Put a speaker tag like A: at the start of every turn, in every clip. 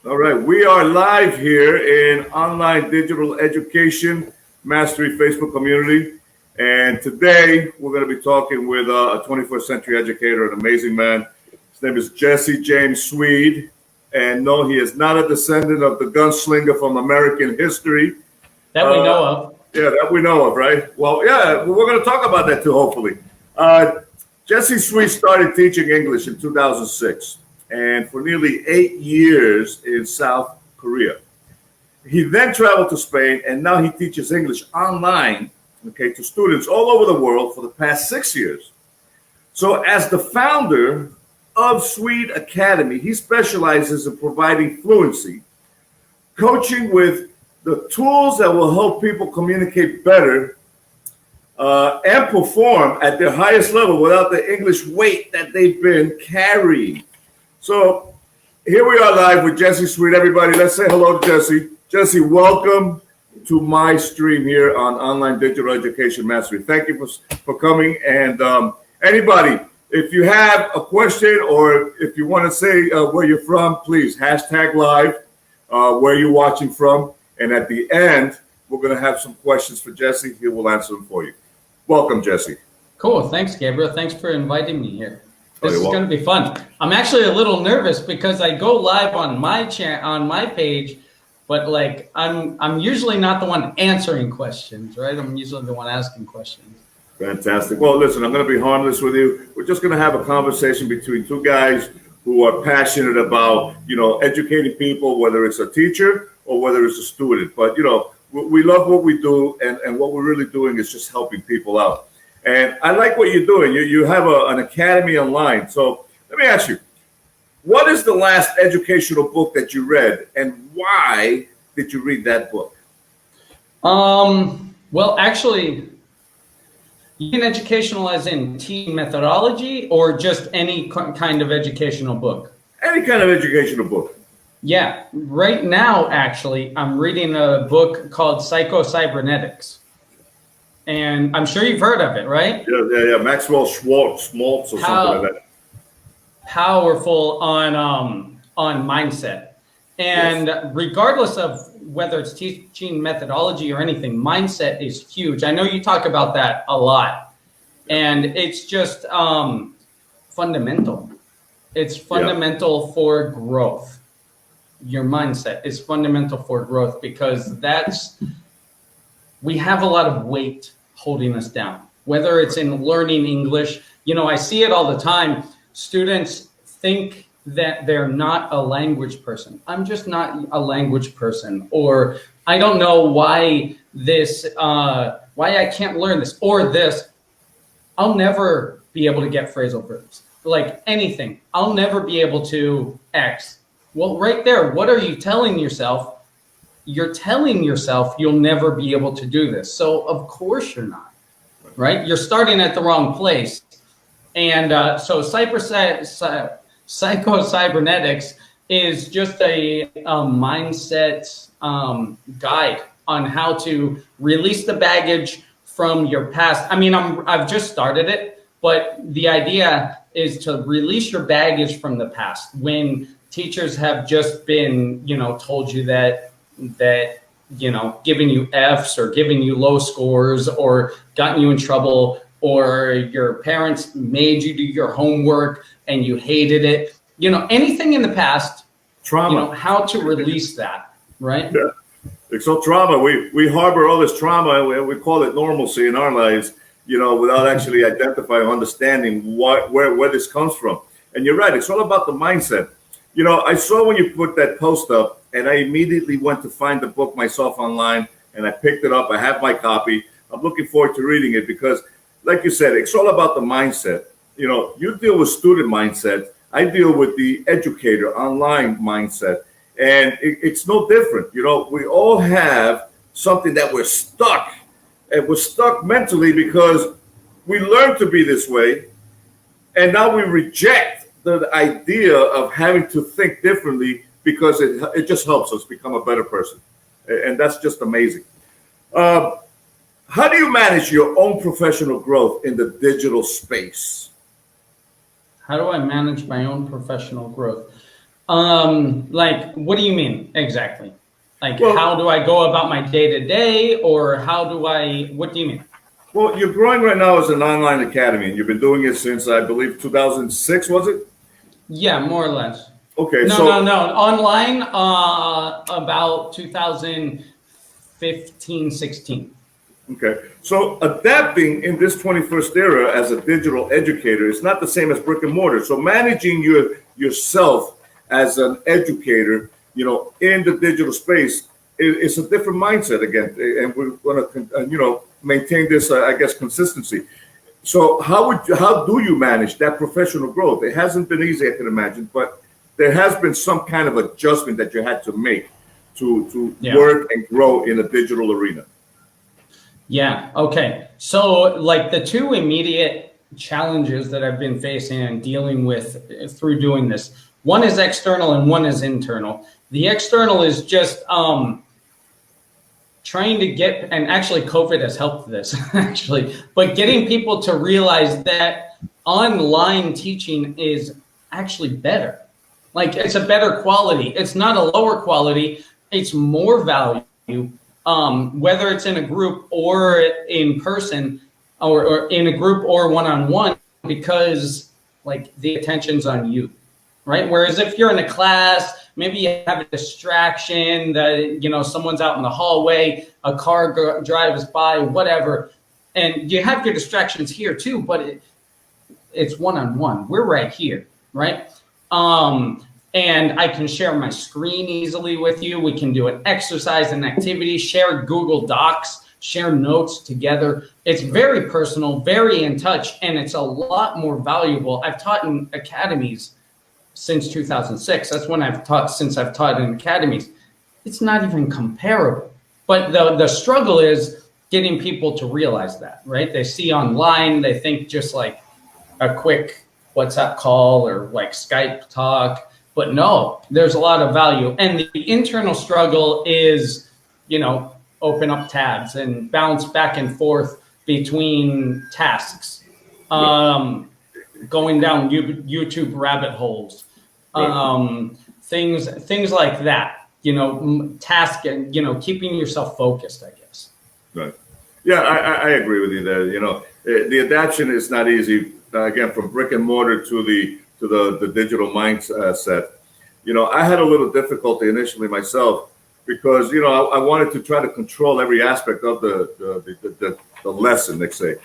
A: All right, we are live here in online digital education mastery Facebook community. And today we're going to be talking with a 21st century educator, an amazing man. His name is Jesse James Sweed. And no, he is not a descendant of the gunslinger from American history.
B: That we know of.
A: Yeah, that we know of, right? Well, yeah, we're going to talk about that too, hopefully. Jesse Sweed started teaching English in 2006. And for nearly 8 years in South Korea. He then traveled to Spain, and now he teaches English online, okay, to students all over the world for the past 6 years. So as the founder of Sweed Academy, he specializes in providing fluency, coaching with the tools that will help people communicate better and perform at their highest level without the English weight that they've been carrying. So here we are live with Jesse Sweed. Everybody, let's say hello to Jesse. Jesse, welcome to my stream here on Online Digital Education Mastery. Thank you for coming. And anybody, if you have a question or if you want to say where you're from, please hashtag live, where you're watching from. And at the end, we're going to have some questions for Jesse. He will answer them for you. Welcome, Jesse.
B: Cool. Thanks, Gabriel. Thanks for inviting me here. This is going to be fun. I'm actually a little nervous because I go live on my page, but like I'm usually not the one answering questions, right? I'm usually the one asking questions.
A: Fantastic. Well, listen, I'm going to be harmless with you. We're just going to have a conversation between two guys who are passionate about, educating people, whether it's a teacher or whether it's a student. But, we love what we do, and what we're really doing is just helping people out. And I like what you're doing. You have an academy online. So let me ask you, what is the last educational book that you read, and why did you read that book?
B: Well, actually, you mean educational as in teaching methodology or just any kind of educational book?
A: Any kind of educational book.
B: Yeah. Right now, actually, I'm reading a book called PsychoCybernetics. And I'm sure you've heard of it, right?
A: Yeah. Maxwell Schmaltz or something like that.
B: Powerful on mindset. And yes. Regardless of whether it's teaching methodology or anything, mindset is huge. I know you talk about that a lot. And it's just fundamental. It's fundamental for growth. Your mindset is fundamental for growth because we have a lot of weight holding us down, whether it's in learning English. I see it all the time. Students think that they're not a language person. I'm just not a language person, or I don't know why I can't learn this or this. I'll never be able to get phrasal verbs, like anything. I'll never be able to X. Well, right there, what are you telling yourself? You're telling yourself you'll never be able to do this. So of course you're not, right? You're starting at the wrong place. And so PsychoCybernetics is just a mindset guide on how to release the baggage from your past. I mean, I've just started it, but the idea is to release your baggage from the past when teachers have just been, told you that giving you F's or giving you low scores or gotten you in trouble, or your parents made you do your homework and you hated it. Anything in the past,
A: trauma.
B: How to release that, right?
A: Yeah. It's so trauma. We harbor all this trauma and we call it normalcy in our lives, without actually identifying, understanding where this comes from. And you're right. It's all about the mindset. I saw when you put that post up, and I immediately went to find the book myself online, and I picked it up. I have my copy. I'm looking forward to reading it because, like you said, it's all about the mindset. You deal with student mindset. I deal with the educator online mindset, and it's no different. We all have something that we're stuck, and we're stuck mentally because we learned to be this way, and now we reject the idea of having to think differently because it just helps us become a better person. And that's just amazing. How do you manage your own professional growth in the digital space?
B: How do I manage my own professional growth? Like, what do you mean exactly? Like,
A: Well,
B: how do I go about my day to day, or how do I? What do you mean?
A: well, you're growing right now as an online academy, and you've been doing it since I believe 2006, was it?
B: Yeah, more or less.
A: Okay,
B: No, no,
A: so
B: no. Online, about 2015, 16.
A: okay, so adapting in this 21st era as a digital educator is not the same as brick and mortar. So managing yourself as an educator, in the digital space, is a different mindset again, and we're going to, maintain this, I guess, consistency. So how do you manage that professional growth? It hasn't been easy, I can imagine, but there has been some kind of adjustment that you had to make to
B: Yeah.
A: work and grow in a digital arena.
B: Yeah. Okay. So, like, the two immediate challenges that I've been facing and dealing with through doing this, one is external and one is internal. The external is just trying to get, and actually COVID has helped this actually, but getting people to realize that online teaching is actually better. Like, it's a better quality. It's not a lower quality. It's more value. Whether it's in a group or in person, or in a group or one-on-one, because like the attention's on you, right? Whereas if you're in a class, maybe you have a distraction that, someone's out in the hallway, a car drives by, whatever. And you have your distractions here too, but it's one-on-one. We're right here, right? And I can share my screen easily with you. We can do an exercise and activity, share Google Docs, share notes together. It's very personal, very in touch, and it's a lot more valuable. I've taught in academies since 2006. That's when I've taught in academies. It's not even comparable. But the struggle is getting people to realize that, right? They see online, they think just like a quick WhatsApp call or like Skype talk. But no, there's a lot of value. And the internal struggle is, open up tabs and bounce back and forth between tasks, going down YouTube rabbit holes, things like that, task and, keeping yourself focused, I guess.
A: Right. Yeah, I agree with you there. The adaptation is not easy. Again, from brick and mortar to the digital mindset. I had a little difficulty initially myself because, I wanted to try to control every aspect of the lesson, let's say,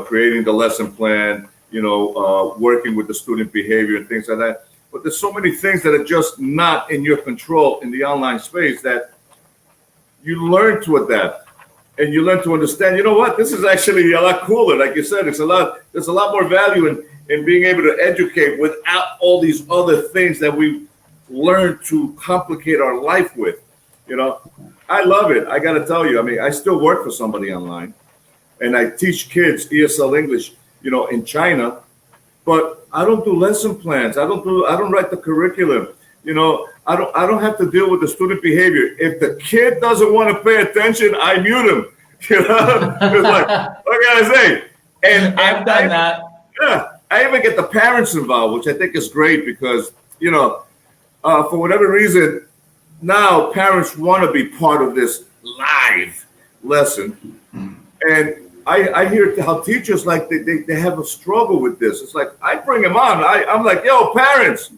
A: creating the lesson plan, working with the student behavior and things like that. But there's so many things that are just not in your control in the online space that you learn to adapt and you learn to understand, this is actually a lot cooler. Like you said, there's a lot more value in being able to educate without all these other things that we learn to complicate our life with. I love it. I got to tell you, I still work for somebody online and I teach kids ESL English, in China, but I don't do lesson plans. I don't write the curriculum. I don't have to deal with the student behavior. If the kid doesn't want to pay attention, I mute him. It's like, what can I say? And
B: I've done that.
A: Yeah, I even get the parents involved, which I think is great because, for whatever reason, now parents want to be part of this live lesson. And I hear how teachers, like, they have a struggle with this. It's like, I bring them on. I'm like, yo, parents,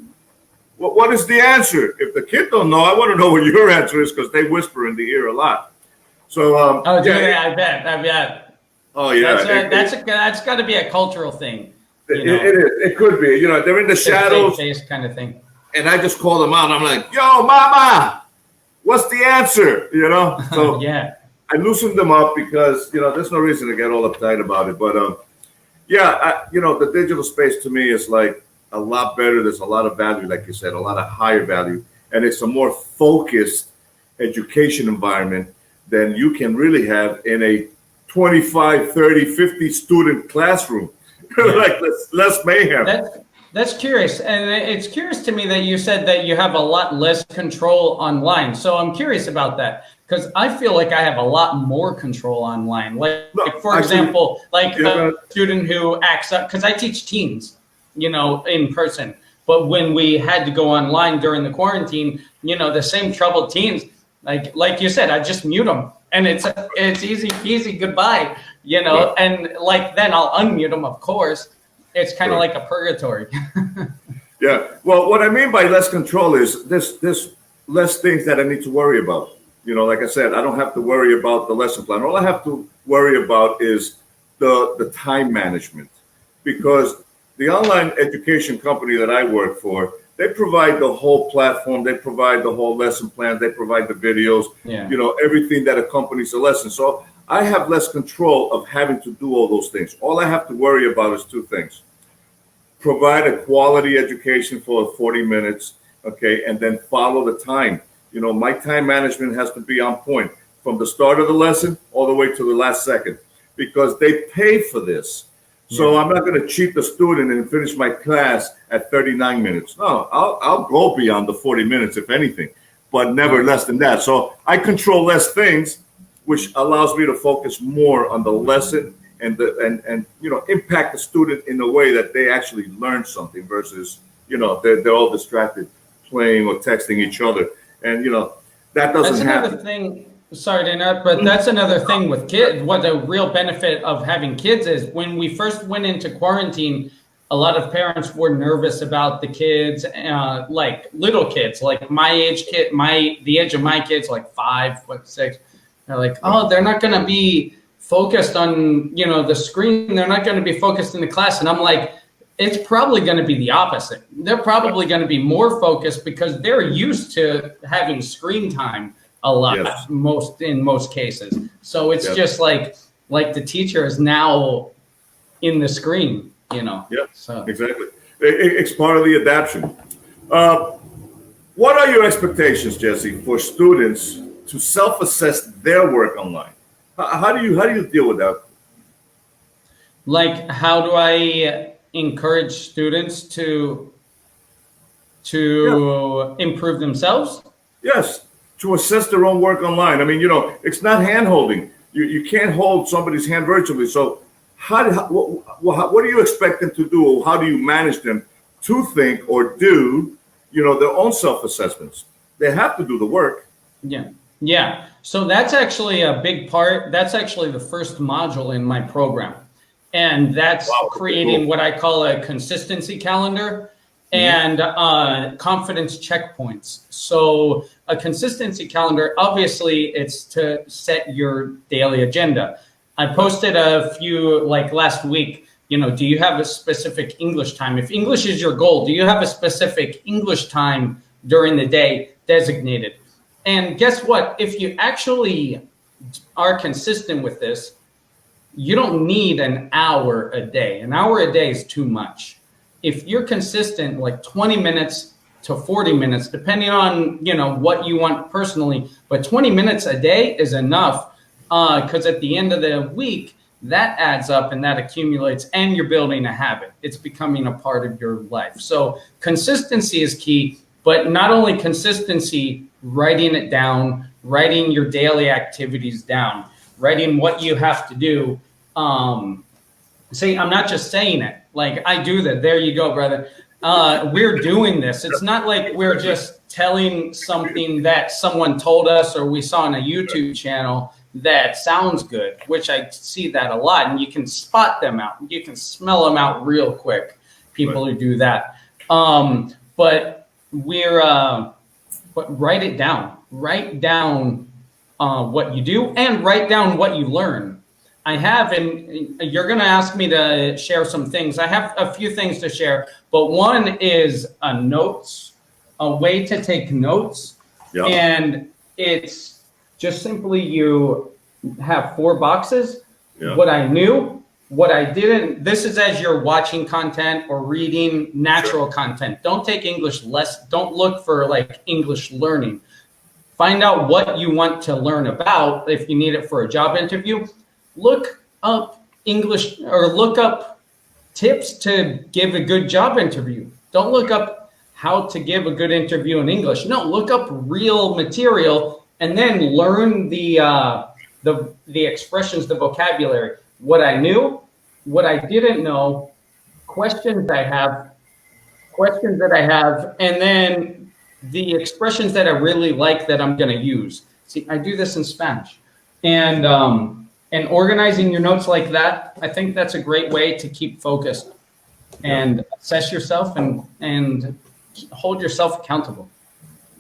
A: what is the answer? If the kid don't know, I want to know what your answer is because they whisper in the ear a lot. So,
B: I bet.
A: Oh, yeah.
B: That's got to be a cultural thing.
A: It is. It could be. They're in the shadows.
B: Face kind of thing.
A: And I just call them out. I'm like, yo, mama, what's the answer? So
B: yeah.
A: I loosen them up because, there's no reason to get all uptight about it. But, the digital space to me is like a lot better. There's a lot of value, like you said, a lot of higher value. And it's a more focused education environment than you can really have in a 25, 30, 50 student classroom. Yeah. Like less mayhem.
B: That's curious. And it's curious to me that you said that you have a lot less control online. So I'm curious about that because I feel like I have a lot more control online. Like for example, a student who acts up, because I teach teens, in person. But when we had to go online during the quarantine, the same troubled teens, like you said, I just mute them, and it's easy peasy, goodbye,
A: Right.
B: and like then I'll unmute them, of course. It's kind of
A: Right.
B: like a purgatory.
A: Yeah. Well, what I mean by less control is this less things that I need to worry about. Like I said, I don't have to worry about the lesson plan. All I have to worry about is the time management, because the online education company that I work for, they provide the whole platform, they provide the whole lesson plan, they provide the videos,
B: Yeah.
A: everything that accompanies the lesson. So I have less control of having to do all those things. All I have to worry about is two things: provide a quality education for 40 minutes, okay, and then follow the time. My time management has to be on point from the start of the lesson all the way to the last second, because they pay for this. So I'm not going to cheat the student and finish my class at 39 minutes. No, I'll go beyond the 40 minutes, if anything, but never less than that. So I control less things, which allows me to focus more on the lesson and impact the student in a way that they actually learn something versus they're all distracted playing or texting each other, and that doesn't
B: That's
A: happen.
B: another thing. Sorry to interrupt, but that's another thing with kids. What the real benefit of having kids is, when we first went into quarantine, a lot of parents were nervous about the kids, like little kids, like my age kid, the age of my kids, like 5, 6. They're like, oh, they're not going to be focused on the screen. They're not going to be focused in the class, and I'm like, it's probably going to be the opposite. They're probably going to be more focused because they're used to having screen time a lot,
A: Yes.
B: in most cases. So it's
A: Yes.
B: just like the teacher is now in the screen,
A: Yeah,
B: So
A: exactly. It's part of the adaptation. What are your expectations, Jesse, for students to self-assess their work online? How do you deal with that?
B: like, how do I encourage students to improve thmelves?
A: Yes, to assess their own work online. I mean, it's not hand holding. You can't hold somebody's hand virtually. So what do you expect them to do? How do you manage them to think or do, their own self-assessments? They have to do the work.
B: Yeah. So that's actually a big part. That's actually the first module in my program. And that's creating what I call a consistency calendar and confidence checkpoints. So a consistency calendar, obviously, it's to set your daily agenda. I posted a few, like last week, do you have a specific English time? If English is your goal, do you have a specific English time during the day designated? And guess what? If you actually are consistent with this, you don't need an hour a day. An hour a day is too much. If you're consistent, like 20 minutes to 40 minutes, depending on, what you want personally, but 20 minutes a day is enough, because at the end of the week, that adds up and that accumulates, and you're building a habit. It's becoming a part of your life. So consistency is key, but not only consistency, writing it down, writing your daily activities down, writing what you have to do. See, I'm not just saying it. Like, I do that. There you go, brother. We're doing this. It's not like we're just telling something that someone told us or we saw on a YouTube channel that sounds good, which I see that a lot. And you can spot them out. You can smell them out real quick, people who do that. But write it down. Write down what you do and write down what you learn. I have, and you're going to ask me to share some things. I have a few things to share, but one is a way to take notes.
A: Yeah.
B: And it's just simply you have 4 boxes.
A: Yeah.
B: What I knew, what I didn't. This is as you're watching content or reading natural content. Don't take English don't look for like English learning. Find out what you want to learn about. If you need it for a job interview, look up English or look up tips to give a good job interview. Don't look up how to give a good interview in English. No, look up real material and then learn the expressions, the vocabulary. What I knew, what I didn't know, questions I have, questions that I have, and then the expressions that I really like that I'm going to use. See, I do this in Spanish, and organizing your notes like that, I think that's a great way to keep focused and assess yourself and hold yourself accountable.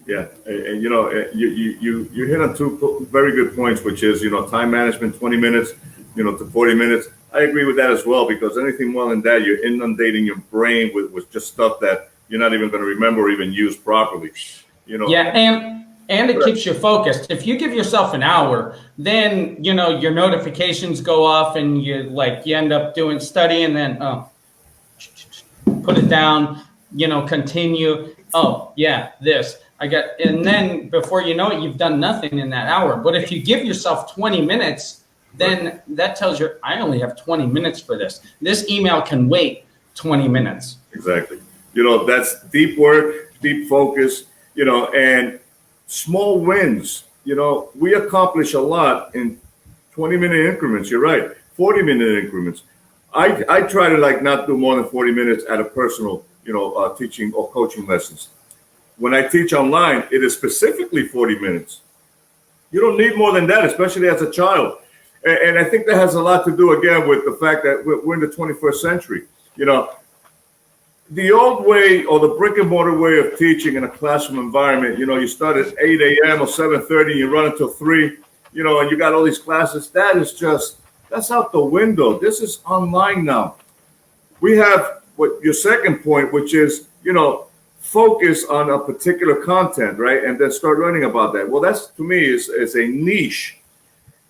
A: Yeah, and you hit on two very good points, which is time management, 20 minutes, to 40 minutes. I agree with that as well, because anything more than that, you're inundating your brain with just stuff that you're not even going to remember or even use properly.
B: Yeah, and it keeps you focused. If you give yourself an hour, then your notifications go off, and you end up doing study, and then put it down. Continue. Oh yeah, this. And then before you know it, you've done nothing in that hour. But if you give yourself 20 minutes, then that tells you, I only have 20 minutes for this. This email can wait 20 minutes.
A: Exactly. That's deep work, deep focus, and small wins. We accomplish a lot in 20-minute increments. You're right. 40-minute increments. I try to not do more than 40 minutes at a personal, teaching or coaching lessons. When I teach online, it is specifically 40 minutes. You don't need more than that, especially as a child. And I think that has a lot to do, again, with the fact that we're in the 21st century. The old way, or the brick and mortar way of teaching in a classroom environment, you start at 8 a.m. or 7:30, you run until 3, and you got all these classes. That's out the window. This is online now. We have what your second point, which is, focus on a particular content, right? And then start learning about that. Well, that's, to me, is a niche.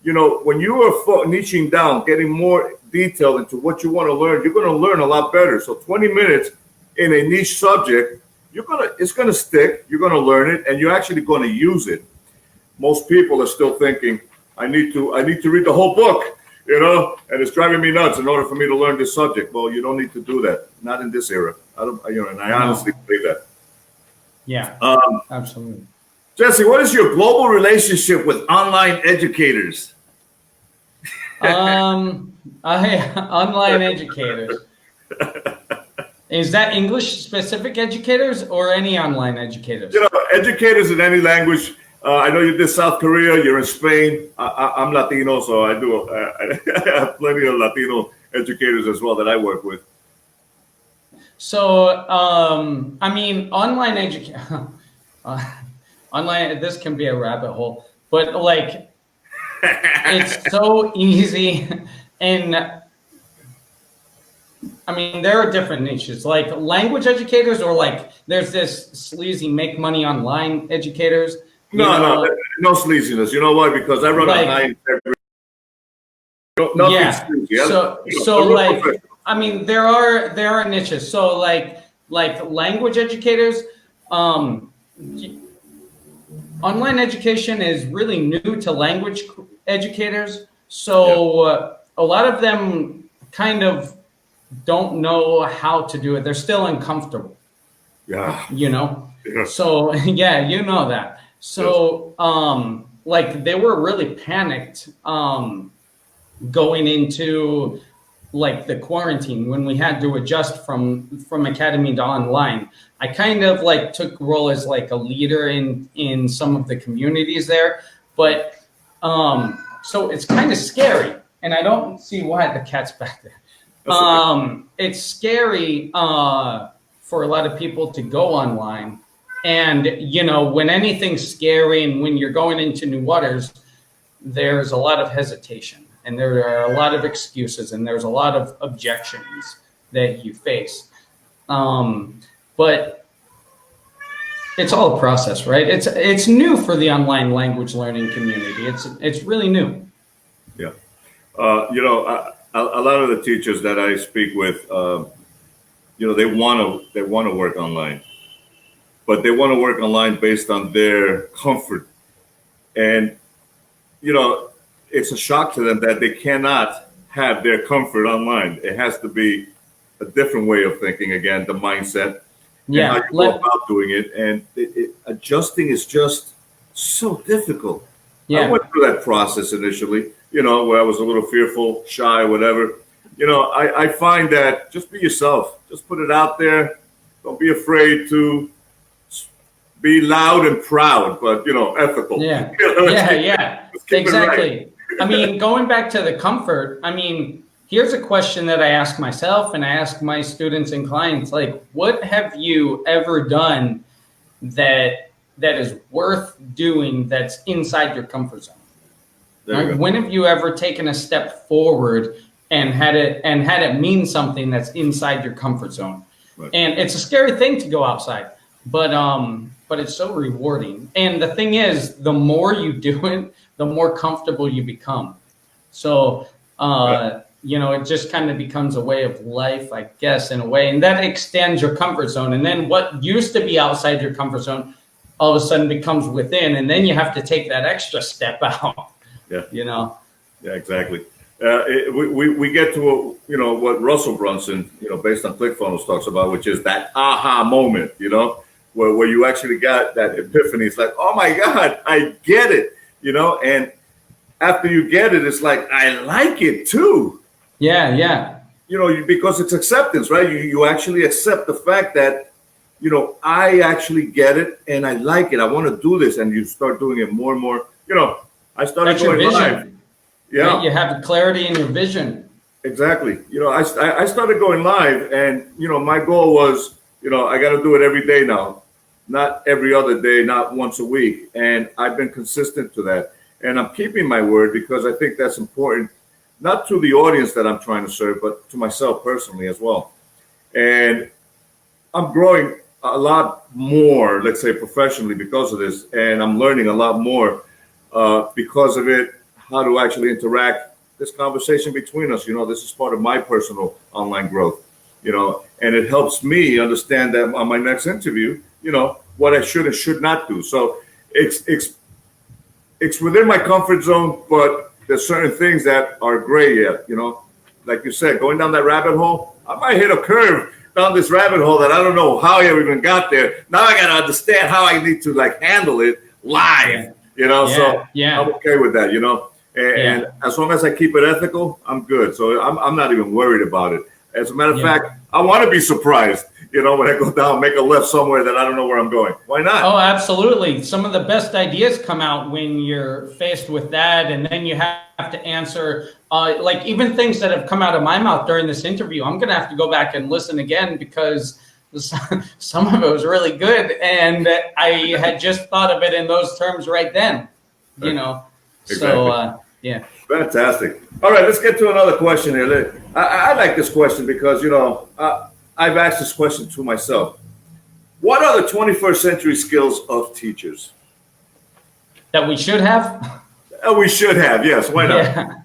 A: When you are niching down, getting more detailed into what you want to learn, you're going to learn a lot better. So 20 minutes in a niche subject, it's going to stick. You're going to learn it, and you're actually going to use it. Most people are still thinking, I need to read the whole book, and it's driving me nuts in order for me to learn this subject. Well, you don't need to do that. Not in this era. And I honestly believe that.
B: Yeah, absolutely.
A: Jesse, what is your global relationship with online educators?
B: Online educators. Is that English specific educators or any online educators?
A: Educators in any language. I know you did South Korea. You're in Spain. I'm Latino, so I have plenty of Latino educators as well that I work with.
B: So, online education. Online, this can be a rabbit hole, but it's so easy. And there are different niches, like language educators, or there's this sleazy make money online educators.
A: No sleaziness. You know why? Because I run a high integrity.
B: Yeah. There are niches. So language educators, online education is really new to language educators. So a lot of them kind of don't know how to do it. They're still uncomfortable.
A: Yeah.
B: Yeah. So you know that. So they were really panicked going into the quarantine when we had to adjust from academy to online. I kind of took a role as a leader in some of the communities there, but so it's kind of scary, and I don't see why the cat's back there. It's scary for a lot of people to go online, and when anything's scary and when you're going into new waters, there's a lot of hesitation. And there are a lot of excuses, and there's a lot of objections that you face. But it's all a process, right? It's new for the online language learning community. It's really new.
A: Yeah. A lot of the teachers that I speak with, they want to work online, but they want to work online based on their comfort. And, it's a shock to them that they cannot have their comfort online. It has to be a different way of thinking, again, the mindset, and how you go about doing it. And adjusting is just so difficult. Yeah. I went through that process initially, where I was a little fearful, shy, whatever. I find that just be yourself. Just put it out there. don't be afraid to be loud and proud, but ethical.
B: Yeah.
A: Let's keep it right.
B: Exactly. I mean, going back to the comfort, I mean, here's a question that I ask myself and I ask my students and clients, like, what have you ever done that is worth doing that's inside your comfort zone? Right? When have you ever taken a step forward and had it mean something that's inside your comfort zone? Right. And it's a scary thing to go outside, but it's so rewarding. And the thing is, the more you do it, the more comfortable you become. So, it just kind of becomes a way of life, I guess, in a way, and that extends your comfort zone. And then what used to be outside your comfort zone, all of a sudden becomes within, and then you have to take that extra step out.
A: Yeah.
B: Yeah,
A: exactly. We get to what Russell Brunson, based on ClickFunnels, talks about, which is that aha moment, where you actually got that epiphany. It's like, oh my God, I get it, and after you get it, it's like, I like it too.
B: Yeah.
A: Because it's acceptance, right? You actually accept the fact that, I actually get it and I like it. I want to do this, and you start doing it more and more. I started going live. Yeah,
B: right? You have clarity in your vision.
A: Exactly. I started going live, and my goal was, I got to do it every day now, not every other day, not once a week, and I've been consistent to that, and I'm keeping my word because I think that's important, not to the audience that I'm trying to serve, but to myself personally as well. And I'm growing a lot more, let's say professionally, because of this, and I'm learning a lot more because of it, how to actually interact this conversation between us. This is part of my personal online growth, and it helps me understand that on my next interview, what I should and should not do. So it's within my comfort zone, but there's certain things that are gray yet, like you said, going down that rabbit hole, I might hit a curve down this rabbit hole that I don't know how I even got there. Now I got to understand how I need to handle it live, so I'm okay with that, and as long as I keep it ethical, I'm good. So I'm not even worried about it. As a matter of fact, I want to be surprised, when I go down, make a left somewhere that I don't know where I'm going. Why not?
B: Oh, absolutely. Some of the best ideas come out when you're faced with that, and then you have to answer, even things that have come out of my mouth during this interview. I'm going to have to go back and listen again because some of it was really good, and I had just thought of it in those terms right then,
A: Exactly.
B: So, yeah.
A: Fantastic. All right, let's get to another question here. I like this question because, I've asked this question to myself. What are the 21st century skills of teachers?
B: That we should have?
A: We should have, yes. Why not?
B: Yeah.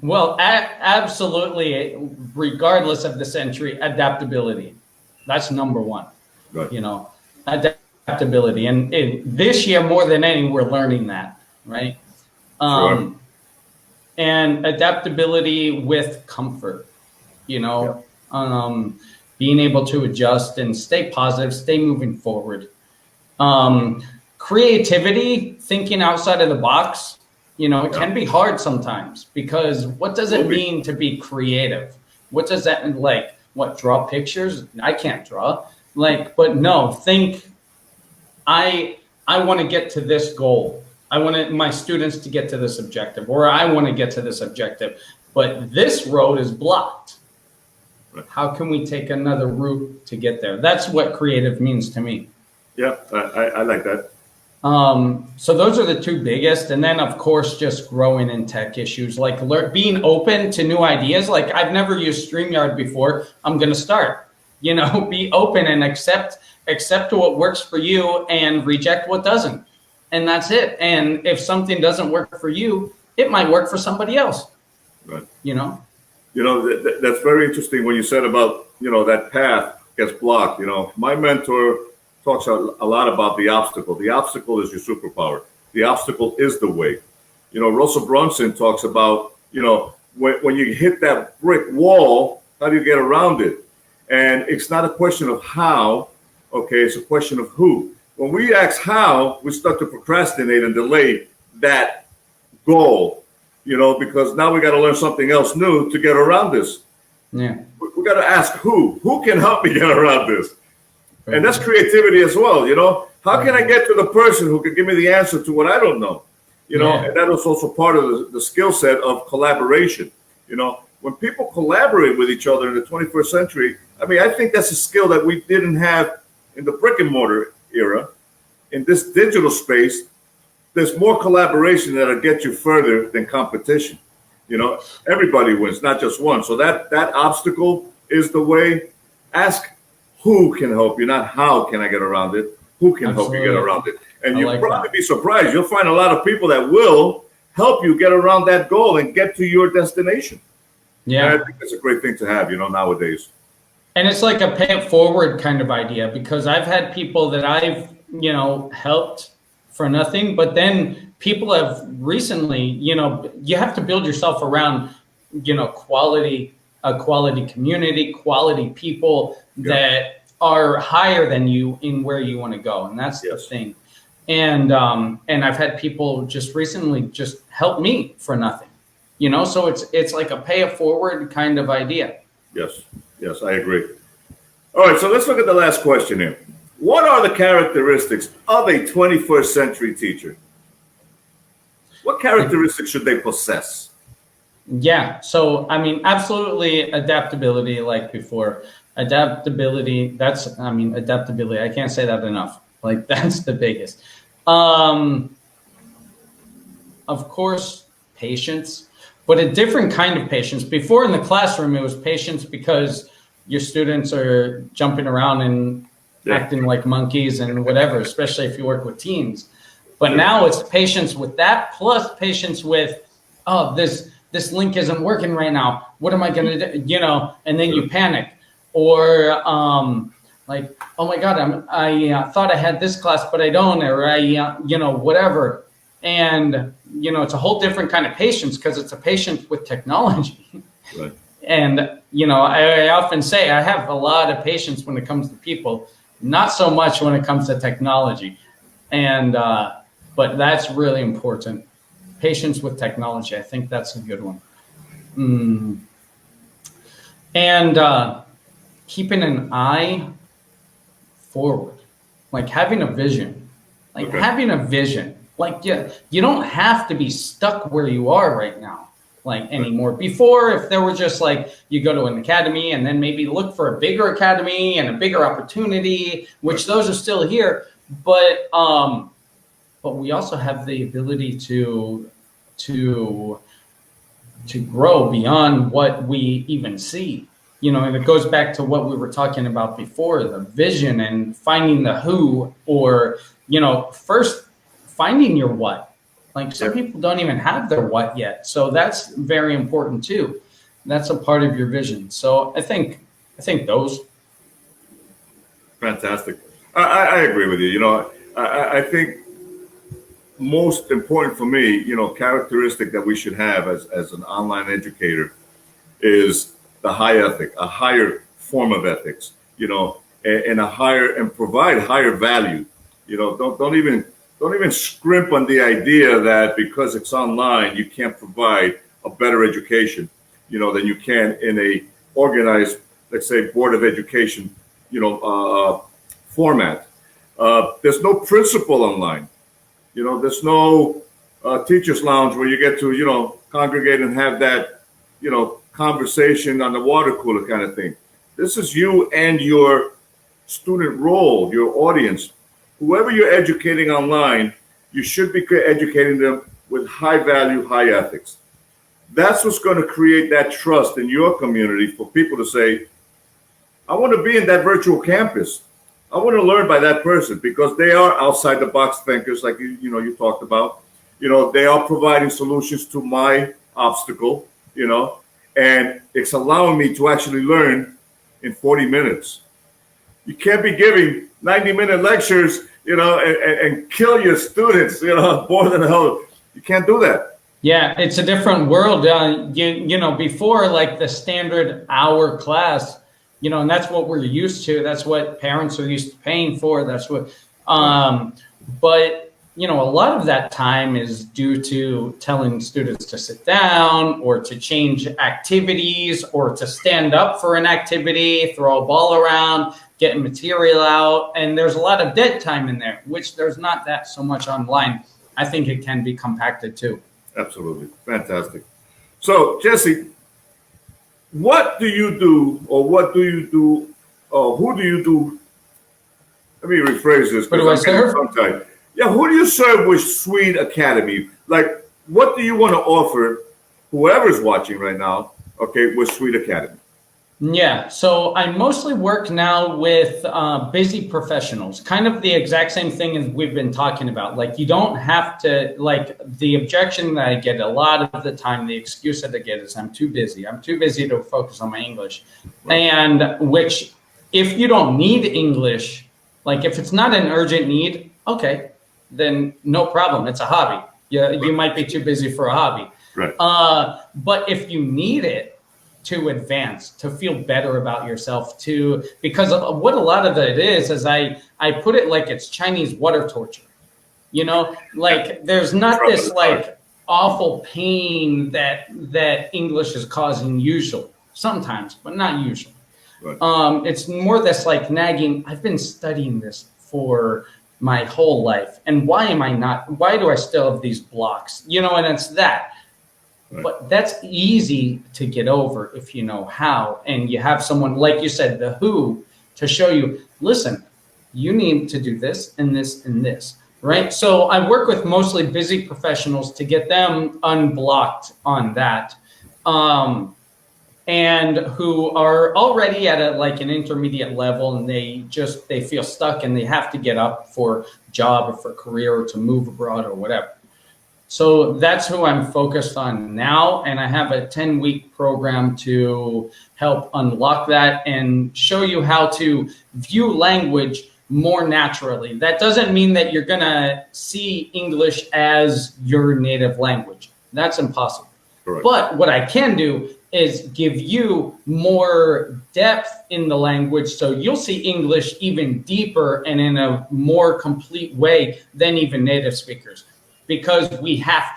B: Well, absolutely, regardless of the century, adaptability. That's number one. Right. Adaptability. And this year, more than any, we're learning that, right?
A: Sure.
B: And adaptability with comfort, being able to adjust and stay positive, stay moving forward. Creativity, thinking outside of the box, it can be hard sometimes because what does it mean to be creative? What does that mean? Like, what, draw pictures? I can't draw. But no, think, I want to get to this goal. I want my students to get to this objective, or I want to get to this objective, but this road is blocked. How can we take another route to get there? That's what creative means to me.
A: Yeah, I like that.
B: So those are the two biggest. And then, of course, just growing in tech issues, being open to new ideas. I've never used StreamYard before. I'm going to start. Be open and accept what works for you and reject what doesn't. And that's it. And if something doesn't work for you, it might work for somebody else.
A: Right.
B: That's
A: very interesting when you said about, that path gets blocked. My mentor talks a lot about the obstacle. The obstacle is your superpower. The obstacle is the way. Russell Brunson talks about, when you hit that brick wall, how do you get around it? And it's not a question of how, it's a question of who. When we ask how, we start to procrastinate and delay that goal, because now we got to learn something else new to get around this.
B: Yeah.
A: We got to ask who can help me get around this. And that's creativity as well, you know. How can I get to the person who can give me the answer to what I don't know? You know, and that is also part of the skill set of collaboration. You know, when people collaborate with each other in the 21st century, I mean, I think that's a skill that we didn't have in the brick and mortar era. In this digital space, there's more collaboration that'll get you further than competition. You know, everybody wins, not just one. So that obstacle is the way. Ask who can help you, not how can I get around it. Who can help you get around it? And you'll probably be surprised. You'll find a lot of people that will help you get around that goal and get to your destination. Yeah, and I think that's a great thing to have, you know, nowadays.
B: And it's like a pay it forward kind of idea, because I've had people that I've, you know, helped for nothing, but then people have recently, you know, you have to build yourself around, you know, a quality community, quality people that are higher than you in where you want to go. And that's the thing. And I've had people just recently just help me for nothing, you know, so it's like a pay it forward kind of idea.
A: Yes, I agree. All right, so let's look at the last question here. What are the characteristics of a 21st century teacher? What characteristics should they possess?
B: Yeah, so I mean, absolutely adaptability, like before. Adaptability, adaptability, I can't say that enough. Like, that's the biggest. Of course, patience, but a different kind of patience. Before in the classroom, it was patience because your students are jumping around and acting like monkeys and whatever, especially if you work with teens. But now it's patience with that, plus patience with, oh, this link isn't working right now. What am I going to do? You know, and then you panic. Or like, oh my God, I thought I had this class, but I don't, or you know, whatever. And, you know, it's a whole different kind of patience because it's a patience with technology. Right. And, you know, I often say I have a lot of patience when it comes to people, not so much when it comes to technology. And, but that's really important. Patience with technology. I think that's a good one. And keeping an eye forward, like having a vision, like you don't have to be stuck where you are right now, like anymore. Before, if there were just like, you go to an academy and then maybe look for a bigger academy and a bigger opportunity, which those are still here. But we also have the ability to grow beyond what we even see. You know, and it goes back to what we were talking about before, the vision and finding the who, or, you know, first finding your what. Like some people don't even have their what yet. So that's very important too. That's a part of your vision. So I think those.
A: Fantastic. I agree with you. You know, I think most important for me, you know, characteristic that we should have as an online educator is the high ethic, a higher form of ethics, you know, and provide higher value. You know, don't even scrimp on the idea that because it's online, you can't provide a better education, you know, than you can in a organized, let's say, board of education, you know, format. There's no principal online. You know, there's no teacher's lounge where you get to, you know, congregate and have that, you know, conversation on the water cooler kind of thing. This is you and your student role, your audience. Whoever you're educating online, you should be educating them with high value, high ethics. That's what's going to create that trust in your community for people to say, I want to be in that virtual campus. I want to learn by that person because they are outside the box thinkers, like you talked about. You know, they are providing solutions to my obstacle, you know, and it's allowing me to actually learn in 40 minutes. You can't be giving 90-minute lectures, you know, and kill your students, you know, more than hell. You can't do that.
B: Yeah, it's a different world. You know, before, like the standard hour class, you know, and that's what we're used to. That's what parents are used to paying for. That's what, but a lot of that time is due to telling students to sit down or to change activities or to stand up for an activity, throw a ball around, get material out. And there's a lot of dead time in there, which there's not that so much online. I think it can be compacted too.
A: Absolutely. Fantastic. So, Jesse, what do you do, or what do you do, or who do you do? Let me rephrase this.
B: Who do I serve?
A: Yeah, who do you serve with Sweed Academy? Like, what do you want to offer whoever's watching right now, okay, with Sweed Academy?
B: Yeah, so I mostly work now with busy professionals, kind of the exact same thing as we've been talking about. Like, you don't have to, like, the objection that I get a lot of the time, the excuse that I get is I'm too busy. I'm too busy to focus on my English. Right. And which, if you don't need English, like if it's not an urgent need, okay, then no problem. It's a hobby. You might be too busy for a hobby.
A: Right.
B: But if you need it, to advance, to feel better about yourself, because what a lot of it is I put it like it's Chinese water torture, like there's not this like awful pain that English is causing usually, sometimes, but not usually. Right. It's more this like nagging, I've been studying this for my whole life, and why do I still have these blocks, and it's that. Right. But that's easy to get over if you know how, and you have someone, like you said, the who, to show you, listen, you need to do this and this and this, right? So I work with mostly busy professionals to get them unblocked on that, and who are already at an intermediate level, and they feel stuck and they have to get up for job or for career or to move abroad or whatever. So that's who I'm focused on now. And I have a 10-week program to help unlock that and show you how to view language more naturally. That doesn't mean that you're going to see English as your native language. That's impossible. Correct. But what I can do is give you more depth in the language, so you'll see English even deeper and in a more complete way than even native speakers. Because you have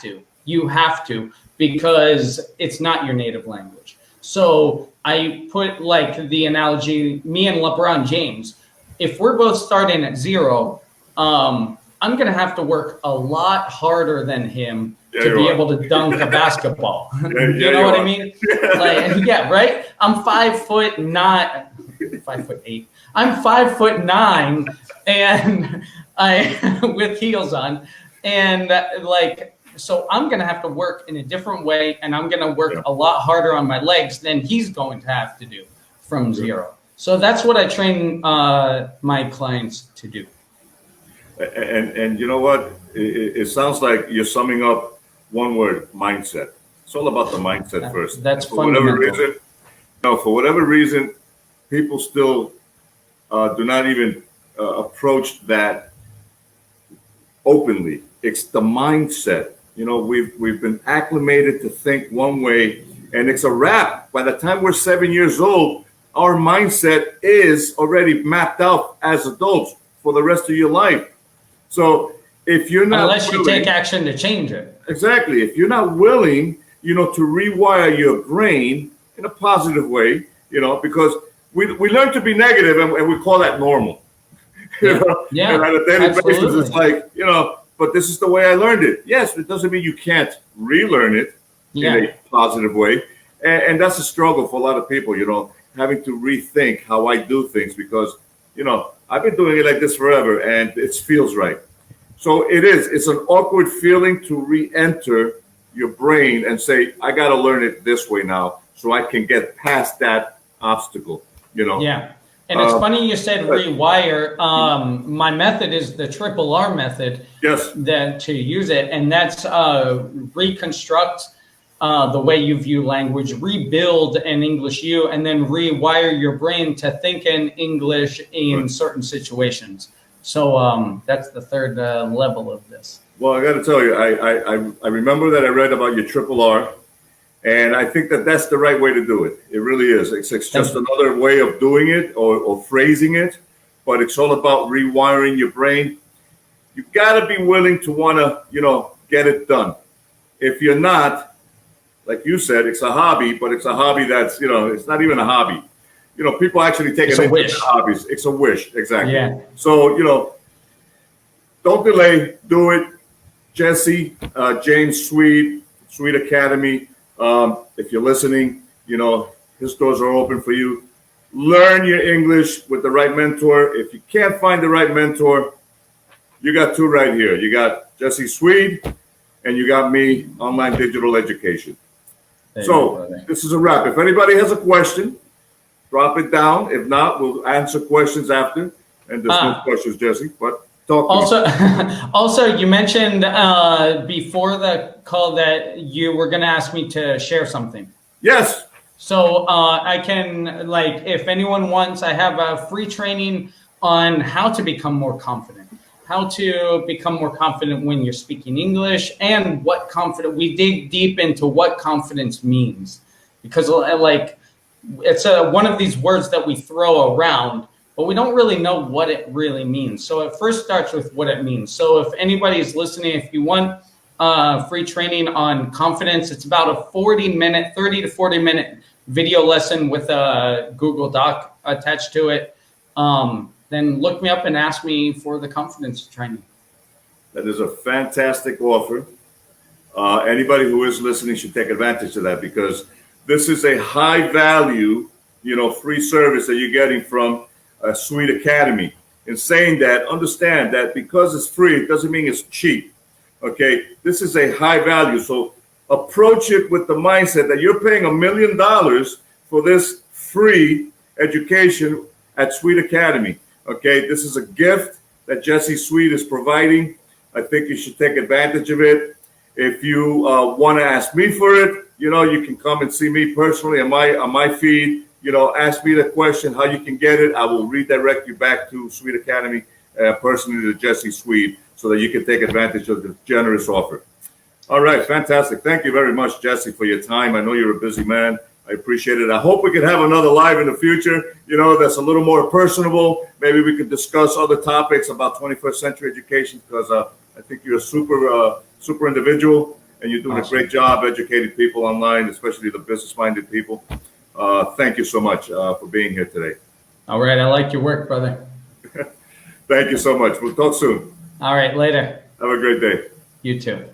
B: to, because it's not your native language. So I put like the analogy, me and LeBron James, if we're both starting at zero, I'm going to have to work a lot harder than him to be able to dunk a basketball. You know what I mean? Like, yeah, right? I'm 5'9", 5'8". I'm 5'9", and I with heels on. And so I'm going to have to work in a different way, and I'm going to work a lot harder on my legs than he's going to have to do from zero. So that's what I train my clients to do.
A: And you know what? It sounds like you're summing up one word: mindset. It's all about the mindset first.
B: That's fundamental.
A: For whatever reason, people still do not even approach that openly. It's the mindset. We've been acclimated to think one way, and it's a wrap. By the time we're 7 years old, our mindset is already mapped out as adults for the rest of your life. So if you're not
B: unless you take action to change it.
A: Exactly. If you're not willing, to rewire your brain in a positive way, because we learn to be negative, and we call that normal.
B: Yeah.
A: And on a daily basis, it's like, but this is the way I learned it. Yes, it doesn't mean you can't relearn it in a positive way. And that's a struggle for a lot of people, having to rethink how I do things, because, I've been doing it like this forever, and it feels right. So it's an awkward feeling to re-enter your brain and say, I got to learn it this way now so I can get past that obstacle,
B: Yeah. And it's funny you said rewire. My method is the triple R method.
A: Yes.
B: That to use it, and that's reconstruct the way you view language, rebuild an English you, and then rewire your brain to think in English in certain situations. So that's the third level of this.
A: Well, I got to tell you, I remember that I read about your triple R. And I think that that's the right way to do it. It really is. It's just another way of doing it or phrasing it, but it's all about rewiring your brain. you got to be willing to want to, get it done. If you're not, like you said, it's a hobby, but it's a hobby that's, it's not even a hobby. People actually take it into their hobbies. It's a wish, exactly.
B: Yeah.
A: So, don't delay, do it. Jesse, James Sweed, Sweed Academy. If you're listening, his doors are open for you. Learn your English with the right mentor. If you can't find the right mentor, you got two right here. You got Jesse Sweed, and you got me, Online Digital Education. So this is a wrap. If anybody has a question, drop it down. If not, we'll answer questions after. And there's no questions, Jesse, but talk to me.
B: Also, you mentioned before the call that you were going to ask me to share something.
A: Yes.
B: So I can, if anyone wants, I have a free training on how to become more confident, how to become more confident when you're speaking English, and what confident, we dig deep into what confidence means, because it's one of these words that we throw around, but we don't really know what it really means. So it first starts with what it means. So if anybody's listening, if you want free training on confidence, it's about a 30 to 40 minute video lesson with a Google Doc attached to it. Then look me up and ask me for the confidence training.
A: That is a fantastic offer. Anybody who is listening should take advantage of that, because this is a high value, free service that you're getting from Sweed Academy. In saying that, understand that because it's free, it doesn't mean it's cheap. Okay, this is a high value. So approach it with the mindset that you're paying $1 million for this free education at Sweed Academy. Okay, this is a gift that Jesse Sweed is providing. I think you should take advantage of it. If you want to ask me for it, you can come and see me personally on my feed. Ask me the question how you can get it. I will redirect you back to Sweed Academy, personally to Jesse Sweed, so that you can take advantage of the generous offer. All right, fantastic. Thank you very much, Jesse, for your time. I know you're a busy man. I appreciate it. I hope we can have another live in the future, that's a little more personable. Maybe we could discuss other topics about 21st century education, because I think you're a super individual, and you're doing a great job educating people online, especially the business-minded people. Thank you so much for being here today.
B: All right. I like your work, brother.
A: Thank you so much. We'll talk soon.
B: All right. Later.
A: Have a great day.
B: You too.